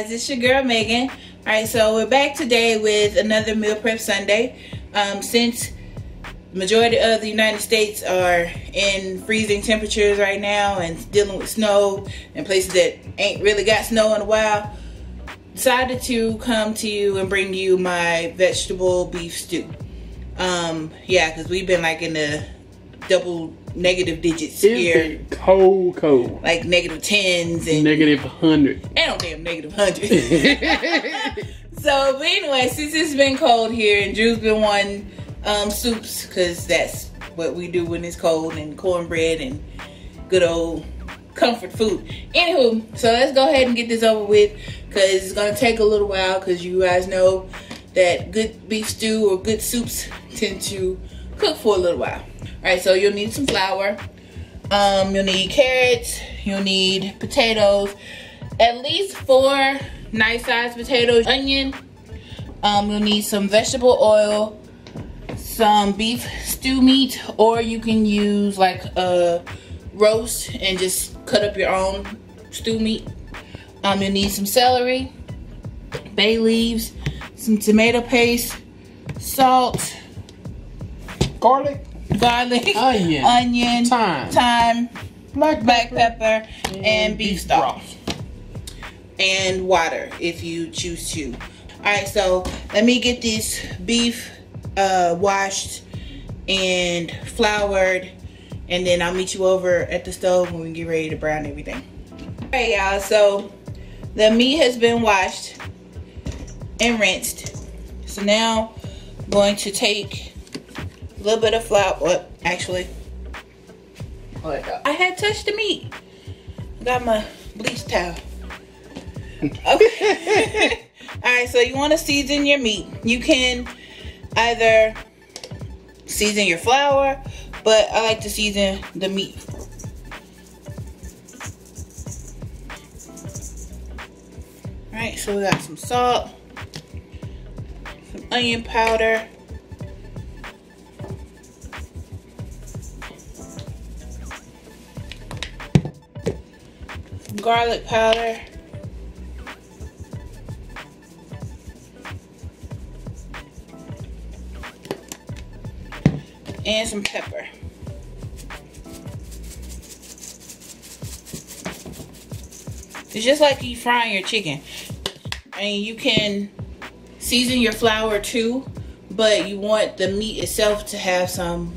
guys, it's your girl Megan. Alright, so we're back today with another Meal Prep Sunday. Since the majority of the United States are in freezing temperatures right now and dealing with snow in places that ain't really got snow in a while, decided to come to you and bring you my vegetable beef stew. Yeah, because we've been like in the double negative digits here. Cold. Like negative 10s and negative 100. Ain't no damn negative 100. So, but anyway, since it's been cold here and Drew's been wanting soups, because that's what we do when it's cold, and cornbread and good old comfort food. Anywho, so let's go ahead and get this over with, because it's going to take a little while, because you guys know that good beef stew or good soups tend to cook for a little while. Alright, so you'll need some flour, you'll need carrots, you'll need potatoes, at least 4 nice sized potatoes, onion, you'll need some vegetable oil, some beef stew meat, or you can use like a roast and just cut up your own stew meat. You'll need some celery, bay leaves, some tomato paste, salt, garlic, onion, thyme, black pepper, and beef stock. And water if you choose to. Alright, so let me get this beef washed and floured, and then I'll meet you over at the stove when we get ready to brown everything. Alright y'all, so the meat has been washed and rinsed. So now I'm going to take a little bit of flour. What? Actually, I had touched the meat. I got my bleach towel. Okay. Alright, so you want to season your meat. You can either season your flour, but I like to season the meat. Alright, so we got some salt, some onion powder, some garlic powder, and some pepper. It's just like you frying your chicken. And you can season your flour too, but you want the meat itself to have some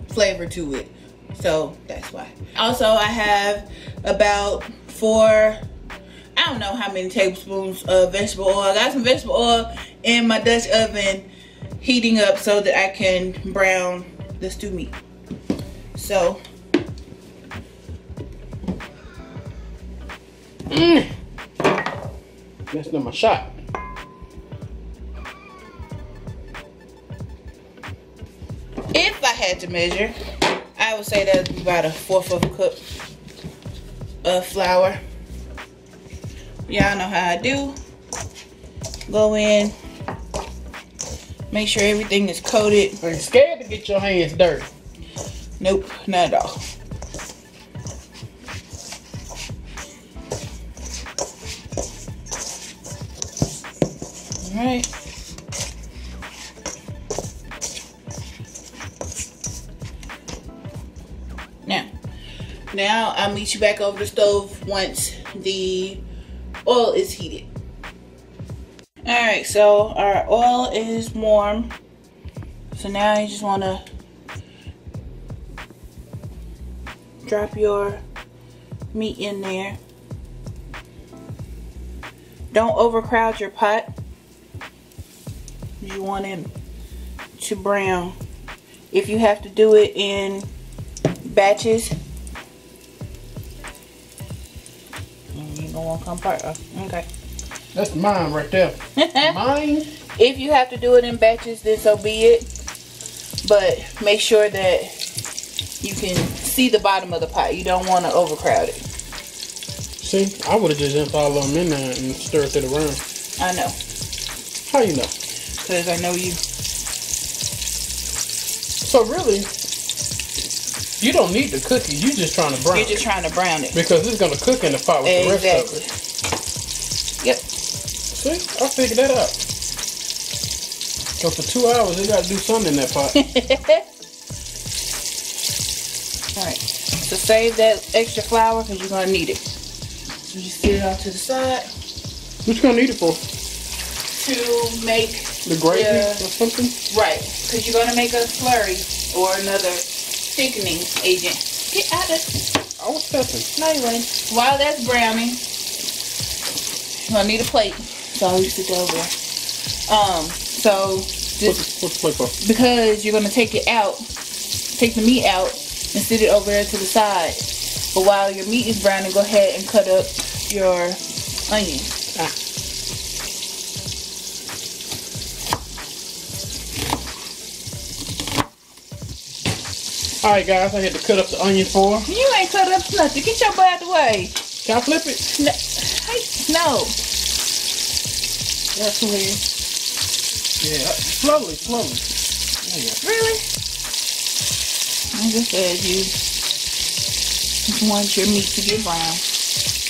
flavor to it. So that's why. Also, I have about 4, I don't know how many tablespoons of vegetable oil. I got some vegetable oil in my Dutch oven heating up so that I can brown the stew meat. So that's not my shot. if I had to measure, I would say that would be about 1/4 of a cup of flour. Y'all know how I do. Go in, make sure everything is coated. Are you scared to get your hands dirty? Nope, not at all. All right. Now I'll meet you back over the stove once the oil is heated. All right, so our oil is warm. So now you just want to drop your meat in there. Don't overcrowd your pot. You want it to brown. If you have to do it in batches, you don't want to come part. Okay. That's mine right there. Mine. If you have to do it in batches, then so be it. But make sure that you can see the bottom of the pot. You don't want to overcrowd it. See, I would have just dumped all of them in there and stirred it around. I know. How you know? Because I know you. So really, you don't need to cook it. You're just trying to brown it. You're just trying to brown it. Because it's going to cook in the pot with the rest of it. Yep. See, I figured that out. So for 2 hours, they gotta do something in that pot. Alright, so save that extra flour because you're gonna need it. So just sit it off to the side. What you gonna need it for? To make the gravy or something? Right, because you're gonna make a slurry or another thickening agent. Get out of it. I was stepping. No, you ain't. While that's browning, you're gonna need a plate. So I'll sit that over there. So just what's the plate for? because you're gonna take it out, take the meat out, and sit it over there to the side. But while your meat is browning, go ahead and cut up your onions. Alright guys, I had to cut up the onion for her. You ain't cut up nothing. Get your butt out the way. Can I flip it? No. That's weird. Yeah, slowly. Really? I just said you just want your meat to get brown.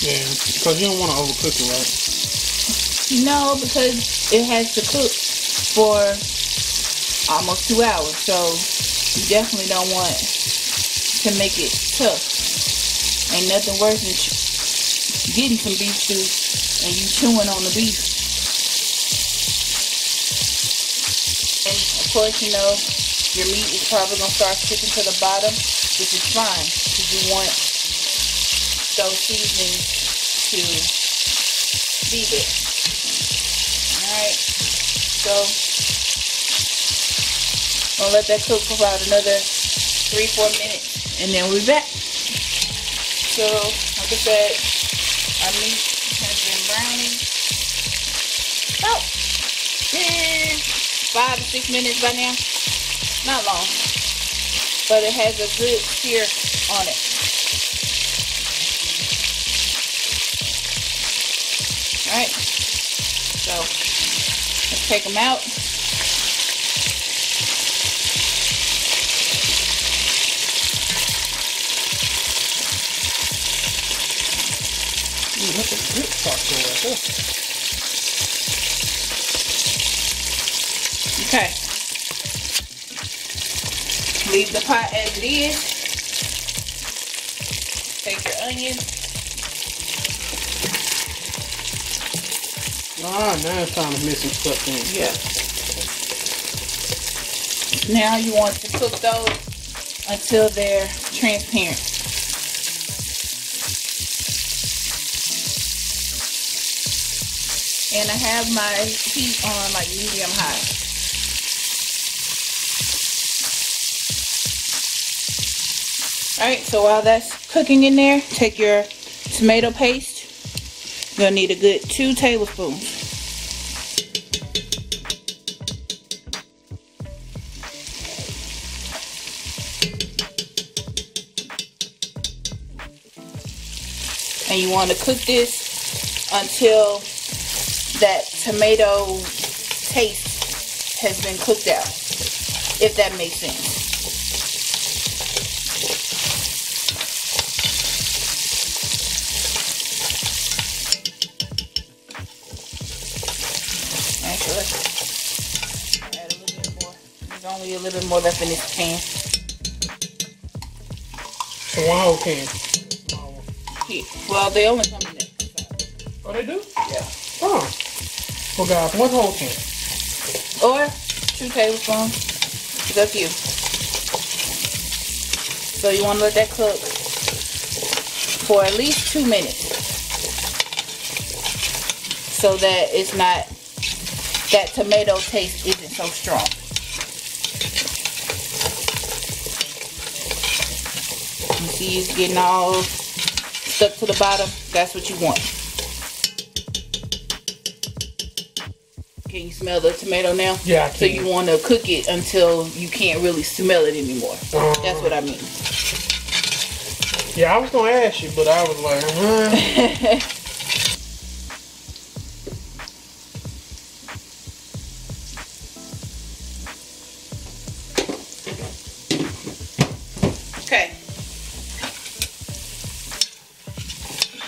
Yeah, because you don't want to overcook it, right? No, because it has to cook for almost 2 hours. So you definitely don't want to make it tough. Ain't nothing worse than getting some beef stew and you chewing on the beef. And of course, you know, your meat is probably going to start sticking to the bottom, which is fine, because you want those seasonings to be there. Alright, so I'm gonna let that cook for about another 3-4 minutes, and then we'll be back. So, like I said, our meat has been browning about 5 to 6 minutes by now. Not long, but it has a good sear on it. Alright, so let's take them out. That's a good taco right there. Okay. Leave the pot as it is. Take your onion. Now it's time to mix some stuff in. Yeah. Now you want to cook those until they're transparent. And I have my heat on like medium high. Alright, so while that's cooking in there, take your tomato paste. You're gonna need a good 2 tablespoons. And you want to cook this until that tomato taste has been cooked out, if that makes sense. Alright, so let's add a little bit more. There's only a little bit more left in this pan. So 1 whole can. Yeah. Well, they only come in there. Oh, they do? Yeah. Oh. Well, guys, 1 whole can. Or 2 tablespoons. It's up to you. So you want to let that cook for at least 2 minutes, so that it's not, that tomato taste isn't so strong. You see it's getting all stuck to the bottom. That's what you want. Can you smell the tomato now? Yeah, I can. So you want to cook it until you can't really smell it anymore. That's what I mean. Yeah, I was going to ask you, but I was like, Okay.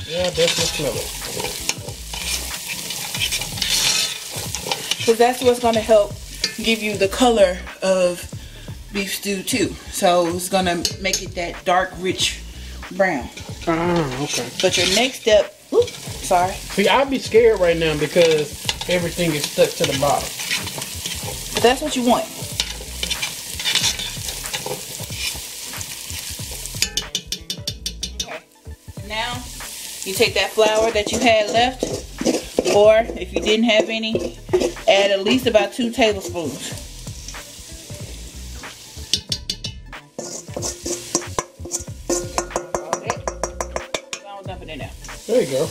Yeah, I definitely smell it. because that's what's going to help give you the color of beef stew too. So it's going to make it that dark, rich brown. Okay. But your next step, oops, sorry. See, I'd be scared right now because everything is stuck to the bottom. But that's what you want. Okay. Now, you take that flour that you had left, or if you didn't have any, add at least about 2 tablespoons. Dump it in there. There you go.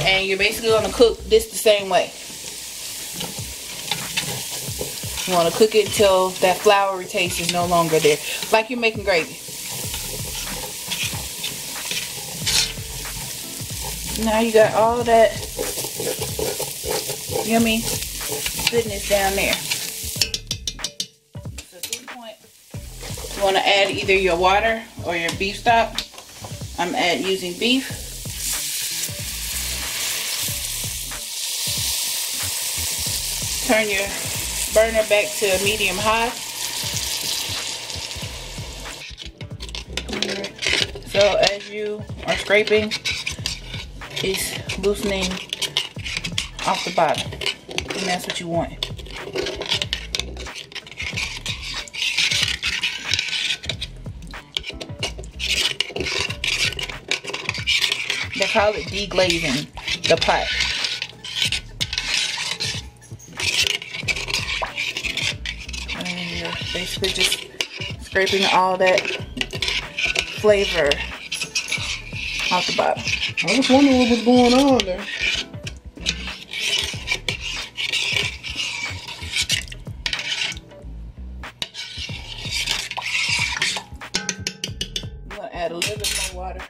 And you're basically going to cook this the same way. You want to cook it until that floury taste is no longer there, like you're making gravy. Now you got all that yummy goodness down there. So at this point, you want to add either your water or your beef stock. I'm using beef. Turn your burner back to medium high. So as you are scraping, it's loosening off the bottom, and that's what you want. They call it deglazing the pot. And you're basically just scraping all that flavor off the bottom. I was wondering what was going on there. You want to add a little bit more water.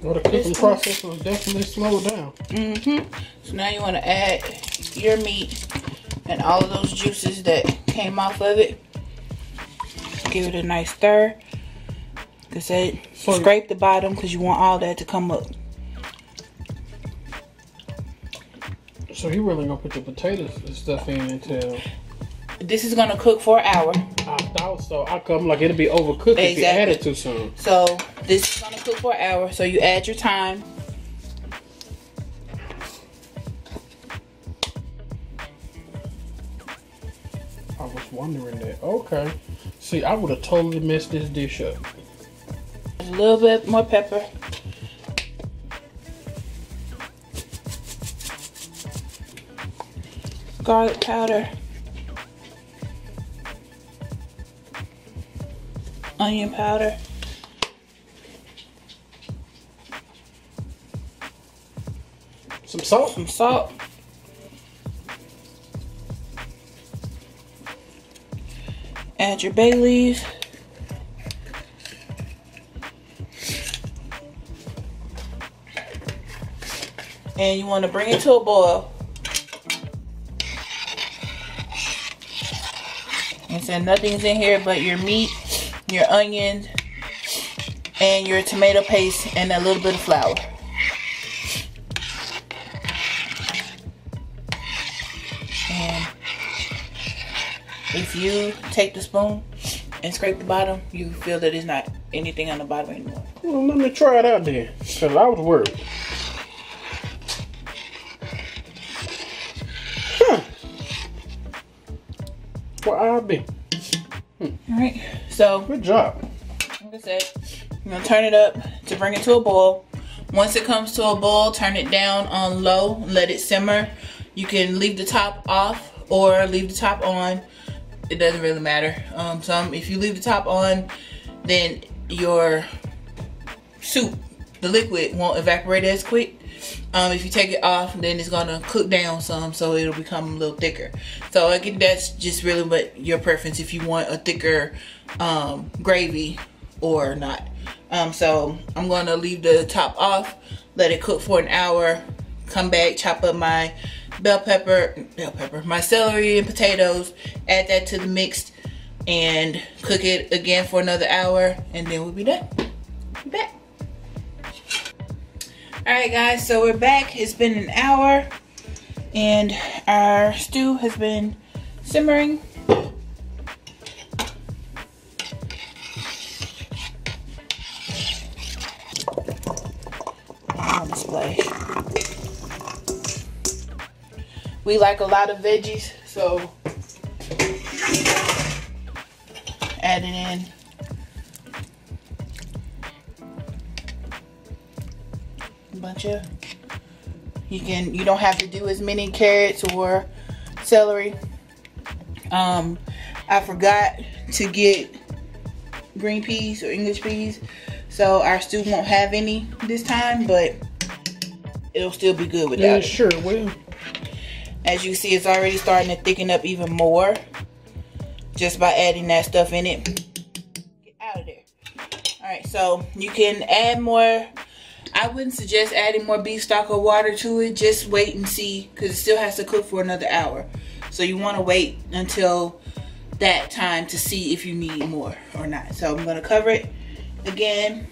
Well, the cooking process will definitely slow down. So now you want to add your meat and all of those juices that came off of it. Give it a nice stir. Like I said, scrape the bottom because you want all that to come up. So you really gonna put the potatoes and stuff in until... This is gonna cook for an hour. I thought so. I come like it'll be overcooked if you add it too soon. So this is gonna cook for an hour. So you add your thyme. I was wondering that. Okay. See, I would have totally messed this dish up. A little bit more pepper. Garlic powder. Onion powder. Some salt. Some salt. Add your bay leaves. And you want to bring it to a boil. And so nothing's in here but your meat, your onions, and your tomato paste, and a little bit of flour. And if you take the spoon and scrape the bottom, you feel that there's not anything on the bottom anymore. Well, let me try it out then, because I was worried. Well, I'll be. Alright, so good job. Like I said, you're gonna turn it up to bring it to a boil. Once it comes to a boil, turn it down on low, let it simmer. You can leave the top off or leave the top on. It doesn't really matter. If you leave the top on, then your soup, the liquid, won't evaporate as quick. If you take it off, then it's gonna cook down some, so it'll become a little thicker. So again, that's just really what your preference, if you want a thicker gravy or not. So I'm gonna leave the top off, let it cook for an hour, come back, chop up my my celery and potatoes, add that to the mix, and cook it again for another hour, and then we'll be done. Be back. Alright guys, so we're back. It's been an hour and our stew has been simmering. On display. We like a lot of veggies, so add it in. A bunch of, you don't have to do as many carrots or celery. I forgot to get green peas or English peas, so our stew won't have any this time, but it'll still be good without it. Sure will. As you see, it's already starting to thicken up even more just by adding that stuff in it. Get out of there. Alright, so you can add more. I wouldn't suggest adding more beef stock or water to it. Just wait and see, because it still has to cook for another hour. So you want to wait until that time to see if you need more or not. So I'm going to cover it again.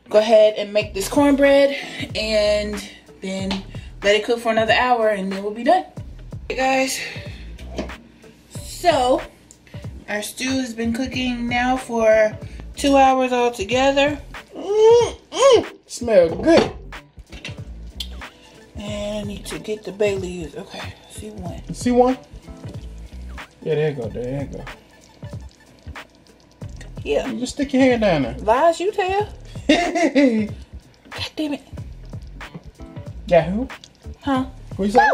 Go ahead and make this cornbread and then let it cook for another hour, and then we'll be done. Hey guys, so our stew has been cooking now for 2 hours altogether. Smell good. And I need to get the bay leaves. Okay, see one. You see one? Yeah, there you go. There you go. Yeah. You just stick your hand down there. Lies you tell. God damn it. Yahoo. Huh? What you say?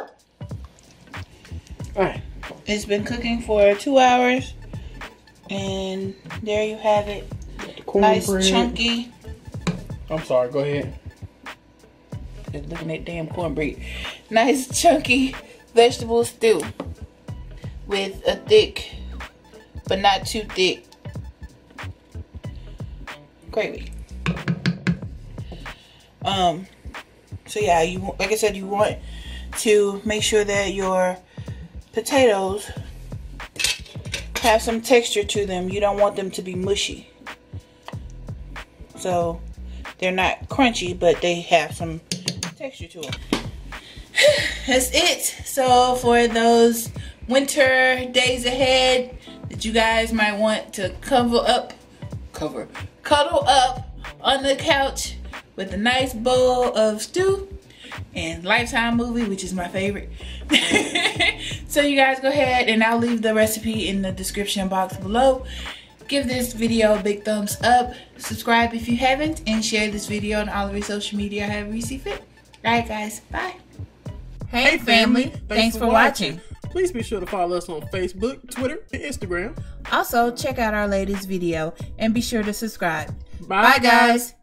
Alright. It's been cooking for 2 hours. And there you have it. Nice, chunky. I'm sorry, go ahead. Just looking at damn cornbread. Nice, chunky vegetable stew. With a thick, but not too thick, gravy. So yeah, like I said, you want to make sure that your potatoes have some texture to them. You don't want them to be mushy. So they're not crunchy, but they have some texture to them. That's it. So for those winter days ahead that you guys might want to cuddle up on the couch with a nice bowl of stew and Lifetime movie, which is my favorite. So you guys go ahead, and I'll leave the recipe in the description box below. Give this video a big thumbs up, subscribe if you haven't, and share this video on all of your social media however you see fit. Alright guys, bye. Hey family, thanks for watching. Please be sure to follow us on Facebook, Twitter, and Instagram. Also, check out our latest video and be sure to subscribe. Bye guys.